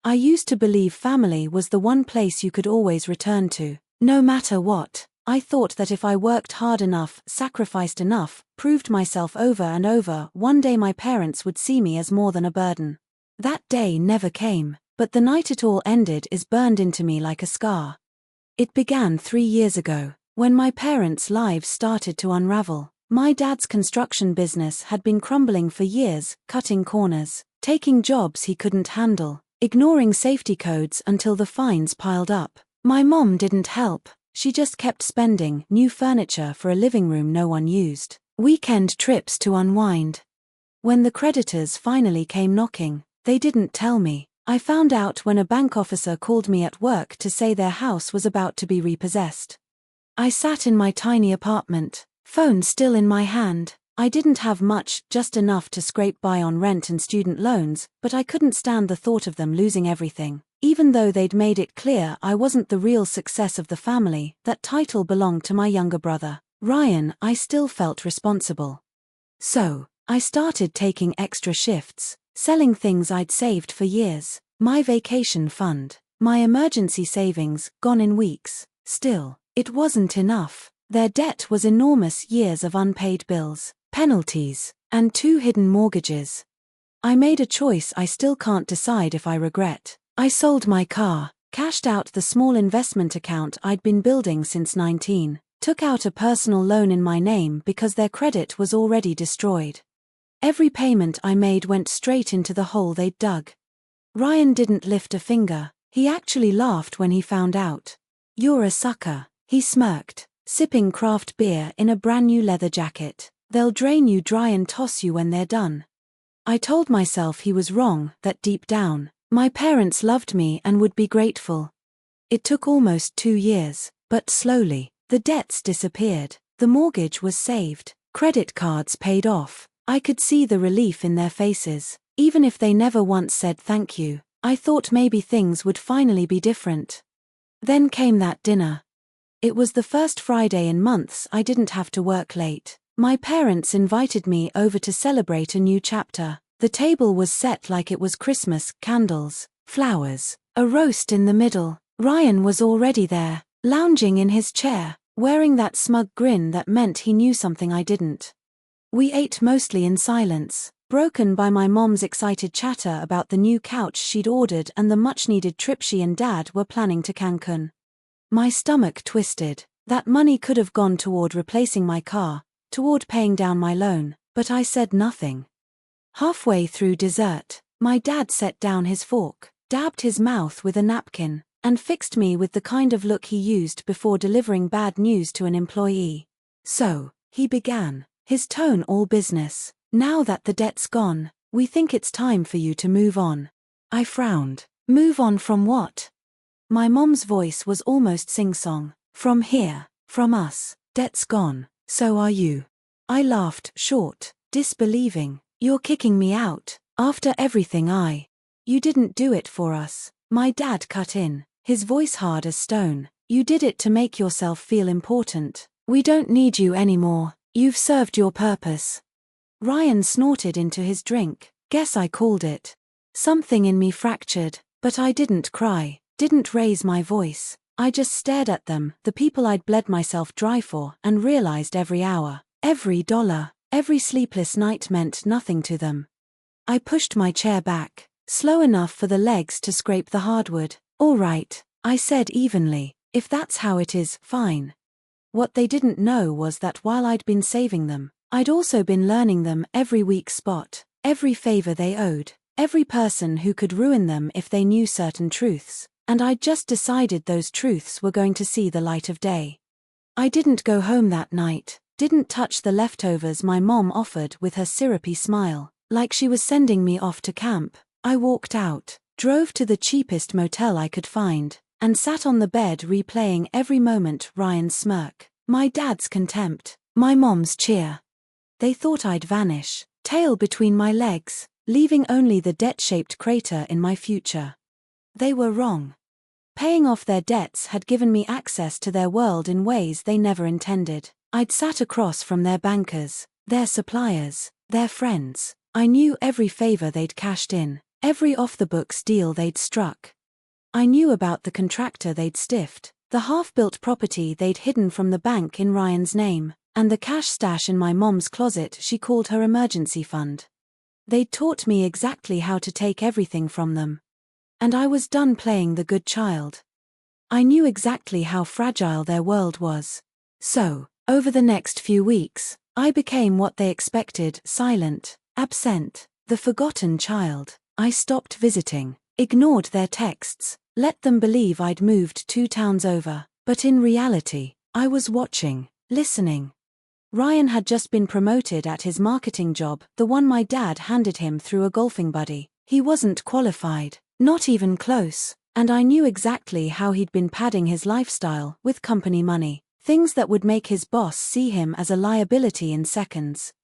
I used to believe family was the one place you could always return to, no matter what. I thought that if I worked hard enough, sacrificed enough, proved myself over and over, one day my parents would see me as more than a burden. That day never came, but the night it all ended is burned into me like a scar. It began 3 years ago, when my parents' lives started to unravel. My dad's construction business had been crumbling for years, cutting corners, taking jobs he couldn't handle, ignoring safety codes until the fines piled up. My mom didn't help. She just kept spending, new furniture for a living room no one used, weekend trips to unwind. When the creditors finally came knocking, they didn't tell me. I found out when a bank officer called me at work to say their house was about to be repossessed. I sat in my tiny apartment, phone still in my hand. I didn't have much, just enough to scrape by on rent and student loans, but I couldn't stand the thought of them losing everything. Even though they'd made it clear I wasn't the real success of the family, that title belonged to my younger brother, Ryan, I still felt responsible. So, I started taking extra shifts, selling things I'd saved for years, my vacation fund, my emergency savings, gone in weeks. Still, it wasn't enough. Their debt was enormous, years of unpaid bills, penalties, and 2 hidden mortgages. I made a choice I still can't decide if I regret. I sold my car, cashed out the small investment account I'd been building since 19, took out a personal loan in my name because their credit was already destroyed. Every payment I made went straight into the hole they'd dug. Ryan didn't lift a finger. He actually laughed when he found out. "You're a sucker," he smirked, sipping craft beer in a brand new leather jacket. "They'll drain you dry and toss you when they're done." I told myself he was wrong, that deep down, my parents loved me and would be grateful. It took almost 2 years, but slowly, the debts disappeared, the mortgage was saved, credit cards paid off. I could see the relief in their faces, even if they never once said thank you. I thought maybe things would finally be different. Then came that dinner. It was the first Friday in months I didn't have to work late. My parents invited me over to celebrate a new chapter. The table was set like it was Christmas, candles, flowers, a roast in the middle. Ryan was already there, lounging in his chair, wearing that smug grin that meant he knew something I didn't. We ate mostly in silence, broken by my mom's excited chatter about the new couch she'd ordered and the much-needed trip she and Dad were planning to Cancun. My stomach twisted. That money could have gone toward replacing my car, toward paying down my loan, but I said nothing. Halfway through dessert, my dad set down his fork, dabbed his mouth with a napkin, and fixed me with the kind of look he used before delivering bad news to an employee. "So," he began, his tone all business, "now that the debt's gone, we think it's time for you to move on." I frowned. Move on from what? My mom's voice was almost sing-song. "From here, from us, debt's gone, so are you." I laughed, short, disbelieving. "You're kicking me out, after everything You didn't do it for us." My dad cut in, his voice hard as stone. "You did it to make yourself feel important. We don't need you anymore. You've served your purpose." Ryan snorted into his drink. Guess I called it. Something in me fractured, but I didn't cry, didn't raise my voice. I just stared at them, the people I'd bled myself dry for, and realized every hour, every dollar, every sleepless night meant nothing to them. I pushed my chair back, slow enough for the legs to scrape the hardwood. "All right," I said evenly, "if that's how it is, fine." What they didn't know was that while I'd been saving them, I'd also been learning them every weak spot, every favor they owed, every person who could ruin them if they knew certain truths, and I'd just decided those truths were going to see the light of day. I didn't go home that night, didn't touch the leftovers my mom offered with her syrupy smile, like she was sending me off to camp. I walked out, drove to the cheapest motel I could find, and sat on the bed replaying every moment: Ryan's smirk, my dad's contempt, my mom's cheer. They thought I'd vanish, tail between my legs, leaving only the debt-shaped crater in my future. They were wrong. Paying off their debts had given me access to their world in ways they never intended. I'd sat across from their bankers, their suppliers, their friends. I knew every favor they'd cashed in, Every off-the-books deal they'd struck. I knew about the contractor they'd stiffed, the half-built property they'd hidden from the bank in Ryan's name, and the cash stash in my mom's closet she called her emergency fund. They'd taught me exactly how to take everything from them. And I was done playing the good child. I knew exactly how fragile their world was. So, over the next few weeks, I became what they expected: silent, absent, the forgotten child. I stopped visiting, ignored their texts, let them believe I'd moved 2 towns over, but in reality, I was watching, listening. Ryan had just been promoted at his marketing job, the one my dad handed him through a golfing buddy. He wasn't qualified, not even close, and I knew exactly how he'd been padding his lifestyle with company money, things that would make his boss see him as a liability in seconds.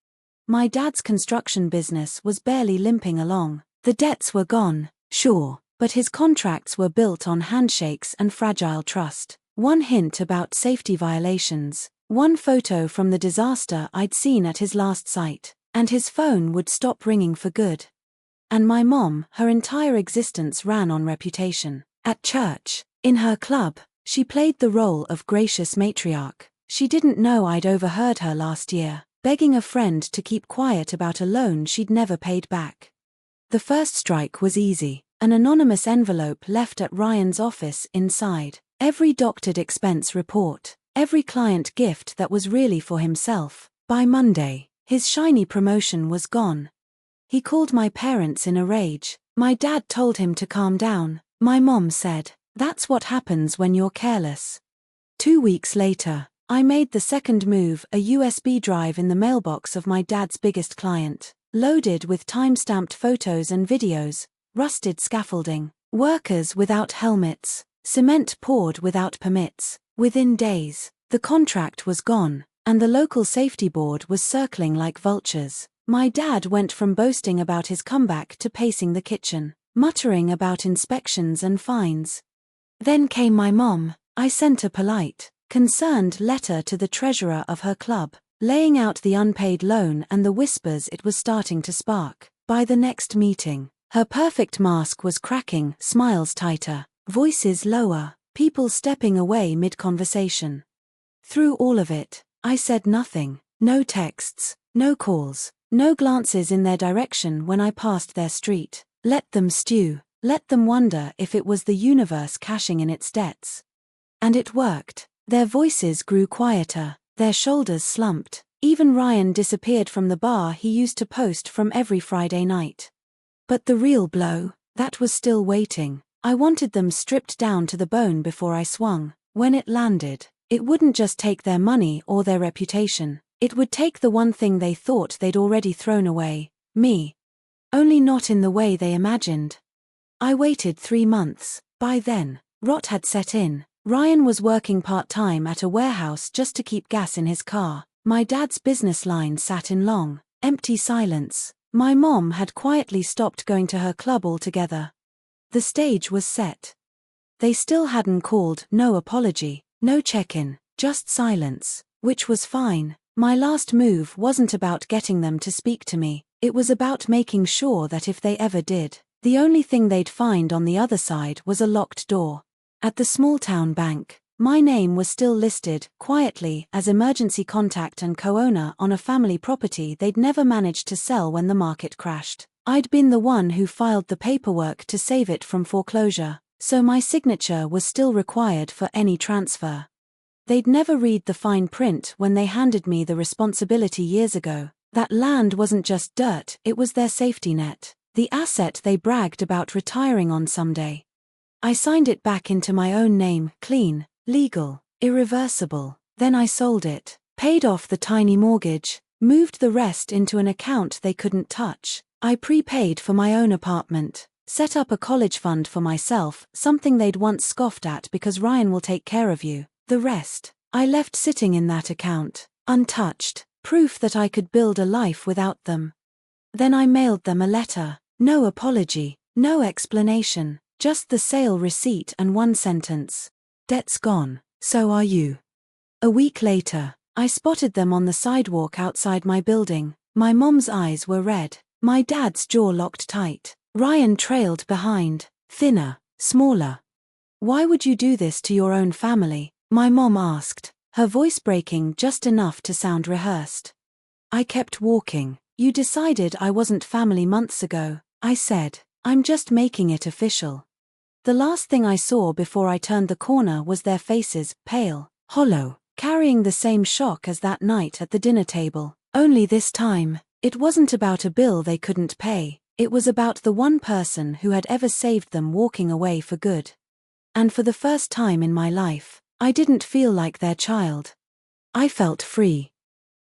My dad's construction business was barely limping along. The debts were gone, sure, but his contracts were built on handshakes and fragile trust. One hint about safety violations, one photo from the disaster I'd seen at his last site, and his phone would stop ringing for good. And my mom, her entire existence ran on reputation. At church, in her club, she played the role of gracious matriarch. She didn't know I'd overheard her last year, begging a friend to keep quiet about a loan she'd never paid back. The first strike was easy, an anonymous envelope left at Ryan's office. Inside, every doctored expense report, every client gift that was really for himself. By Monday, his shiny promotion was gone. He called my parents in a rage. My dad told him to calm down. My mom said, "That's what happens when you're careless." 2 weeks later, I made the second move: a USB drive in the mailbox of my dad's biggest client, loaded with time-stamped photos and videos, rusted scaffolding, workers without helmets, cement poured without permits. Within days, the contract was gone, and the local safety board was circling like vultures. My dad went from boasting about his comeback to pacing the kitchen, muttering about inspections and fines. Then came my mom. I sent a polite, concerned letter to the treasurer of her club, laying out the unpaid loan and the whispers it was starting to spark. By the next meeting, her perfect mask was cracking, smiles tighter, voices lower, people stepping away mid-conversation. Through all of it, I said nothing. No texts, no calls, no glances in their direction when I passed their street. Let them stew, let them wonder if it was the universe cashing in its debts. And it worked. Their voices grew quieter, their shoulders slumped. Even Ryan disappeared from the bar he used to post from every Friday night. But the real blow, that was still waiting. I wanted them stripped down to the bone before I swung. When it landed, it wouldn't just take their money or their reputation. It would take the one thing they thought they'd already thrown away: me. Only not in the way they imagined. I waited 3 months. By then, rot had set in. Ryan was working part-time at a warehouse just to keep gas in his car. My dad's business line sat in long, empty silence. My mom had quietly stopped going to her club altogether. The stage was set. They still hadn't called, no apology, no check-in, just silence, which was fine. My last move wasn't about getting them to speak to me, it was about making sure that if they ever did, the only thing they'd find on the other side was a locked door. At the small-town bank, my name was still listed, quietly, as emergency contact and co-owner on a family property they'd never managed to sell when the market crashed. I'd been the one who filed the paperwork to save it from foreclosure, so my signature was still required for any transfer. They'd never read the fine print when they handed me the responsibility years ago. That land wasn't just dirt, it was their safety net, the asset they bragged about retiring on someday. I signed it back into my own name, clean, legal, irreversible. Then I sold it, paid off the tiny mortgage, moved the rest into an account they couldn't touch. I prepaid for my own apartment, set up a college fund for myself, something they'd once scoffed at because Ryan will take care of you. The rest, I left sitting in that account, untouched, proof that I could build a life without them. Then I mailed them a letter, no apology, no explanation, just the sale receipt and one sentence: "Debt's gone, so are you." A week later, I spotted them on the sidewalk outside my building. My mom's eyes were red, my dad's jaw locked tight. Ryan trailed behind, thinner, smaller. Why would you do this to your own family? My mom asked, her voice breaking just enough to sound rehearsed. I kept walking. You decided I wasn't family months ago, I said. I'm just making it official. The last thing I saw before I turned the corner was their faces, pale, hollow, carrying the same shock as that night at the dinner table. Only this time, it wasn't about a bill they couldn't pay, it was about the one person who had ever saved them walking away for good. And for the first time in my life, I didn't feel like their child. I felt free.